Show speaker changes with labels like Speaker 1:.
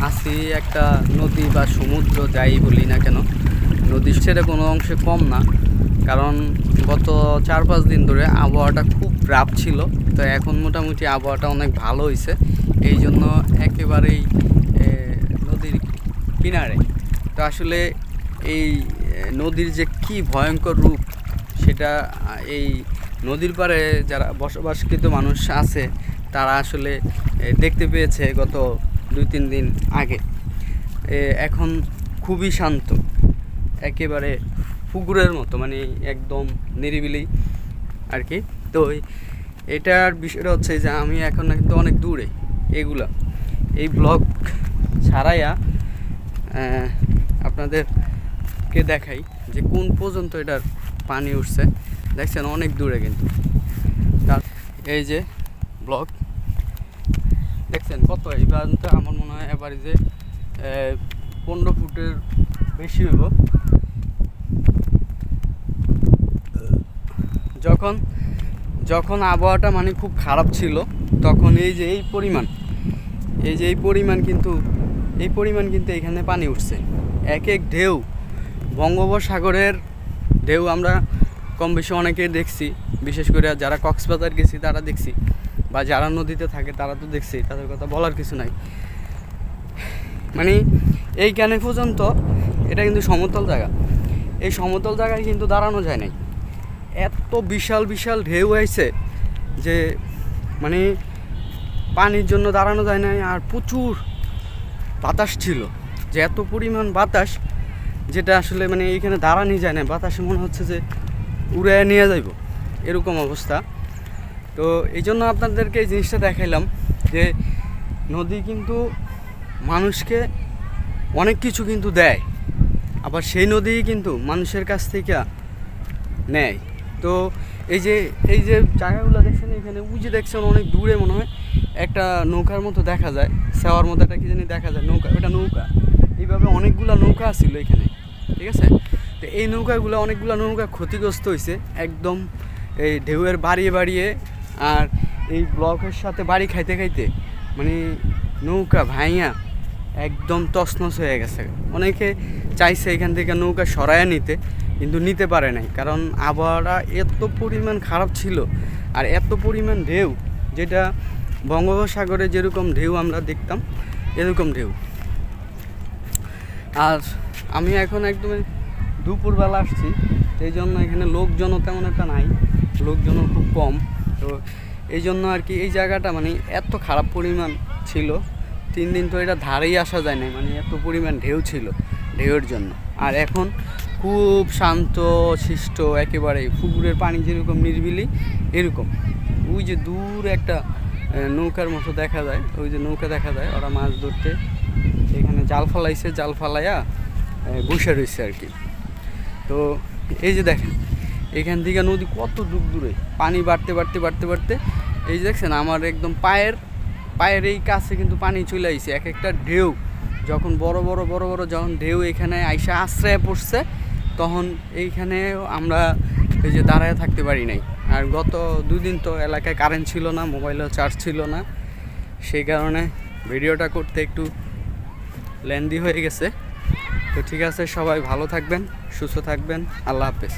Speaker 1: আছি একটা নদী বা সমুদ্র যাই বলি না কেন, নদীর সেটা কোনো অংশে কম না। কারণ গত 4-5 দিন ধরে আবহাওয়াটা খুব রাফ ছিল, তো এখন মোটামুটি আবহাওয়াটা অনেক ভালো হয়েছে। এই জন্য একেবারেই নদীর কিনারে তো আসলে এই নদীর যে কি ভয়ঙ্কর রূপ সেটা এই নদীর পাড়ে যারা বসবাসকৃত মানুষ আছে তারা আসলে দেখতে পেয়েছে গত 2-3 দিন আগে। এখন খুবই শান্ত, একেবারে পুকুরের মতো, মানে একদম নিরিবিলি আর কি। তো এটার বিষয়টা হচ্ছে যে আমি এখন কিন্তু অনেক দূরে, এই ব্লগ ছাড়াইয়া আপনাদেরকে দেখাই যে কোন পর্যন্ত এটার পানি উঠছে। দেখছেন অনেক দূরে, কিন্তু এই যে ব্লগ দেখছেন কত, এইবার তো আমার মনে হয় এবারে যে 15 ফুটের বেশি হইব। যখন আবহাওয়াটা মানে খুব খারাপ ছিল তখন এই পরিমাণ কিন্তু এখানে পানি উঠছে। এক ঢেউ, বঙ্গোপসাগরের ঢেউ আমরা কম বেশি অনেকে দেখছি, বিশেষ করে যারা কক্সবাজার গেছি তারা দেখছি, বা যারা নদীতে থাকে তারা তো দেখছি, তাদের কথা বলার কিছু নাই। মানে এইখানে পর্যন্ত এটা কিন্তু সমতল জায়গা, এই সমতল জায়গায় কিন্তু দাঁড়ানো যায় নাই। এত বিশাল বিশাল ঢেউ আইছে যে মানে পানির জন্য দাঁড়ানো যায় নাই। আর প্রচুর বাতাস ছিল, যে এত পরিমাণ বাতাস যেটা আসলে মানে এইখানে দাঁড়ানি যায় না, বাতাসে মনে হচ্ছে যে উড়ে নিয়ে যাইব, এরকম অবস্থা। তো এই জন্য আপনাদেরকে এই জিনিসটা দেখাইলাম যে নদী কিন্তু মানুষকে অনেক কিছু কিন্তু দেয়, আবার সেই নদী কিন্তু মানুষের কাছ থেকে নেয়। তো এই যে জায়গাগুলো দেখছেন এখানে, উঁচে দেখছেন অনেক দূরে মনে হয় একটা নৌকার মতো দেখা যায়, সেওয়ার মতো একটা কি জানি দেখা যায়, ওটা নৌকা। এইভাবে অনেকগুলো নৌকা ছিল এখানে, ঠিক আছে। তো এই অনেকগুলো নৌকা ক্ষতিগ্রস্ত হয়েছে একদম, এই ঢেউয়ের বাড়িয়ে আর এই ব্লকের সাথে বাড়ি খাইতে মানে নৌকা ভাইয়া একদম তছনছ হয়ে গেছে। অনেকে চাইছে এখান থেকে নৌকা সরাইয়া নিতে, কিন্তু নিতে পারে নাই, কারণ আবহাওয়াটা এত পরিমাণ খারাপ ছিল আর এত পরিমাণ ঢেউ, যেটা বঙ্গোপসাগরে যেরকম ঢেউ আমরা দেখতাম এরকম ঢেউ। আর আমি এখন একদম দুপুরবেলা আসছি, সেই জন্য এখানে লোকজনও তেমন একটা নাই, লোকজনও খুব কম। তো এই জন্য আর কি এই জায়গাটা মানে এত খারাপ পরিমাণ ছিল, 3 দিন তো এটা ধারেই আসা যায় না, মানে এত পরিমাণ ঢেউ ছিল ঢেউয়ের জন্য। আর এখন খুব শান্ত শিষ্ট, একেবারে পুকুরের পানি যেরকম নিরিবিলি এরকম। ওই যে দূর একটা নৌকার মতো দেখা যায়, ওই যে নৌকা দেখা যায়, ওরা মাছ ধরতে এখানে জাল ফালাইছে, জাল ফালাইয়া বসে রয়েছে আর কি। তো এই যে দেখেন এখান থেকে নদী কত দূরে, পানি বাড়তে এই যে দেখছেন আমার একদম পায়ের এই কাছে কিন্তু পানি চলে আইছে। এক একটা ঢেউ যখন বড় বড় যখন ঢেউ এখানে আইসা আশ্রয় পড়ছে, তখন এইখানে আমরা এই যে দাঁড়ায় থাকতে পারি নাই। আর গত 2 দিন তো এলাকায় কারেন্ট ছিল না, মোবাইলেও চার্জ ছিল না, সেই কারণে ভিডিওটা করতে একটু লেন্দি হয়ে গেছে। তো ঠিক আছে, সবাই ভালো থাকবেন, সুস্থ থাকবেন, আল্লাহ হাফেজ।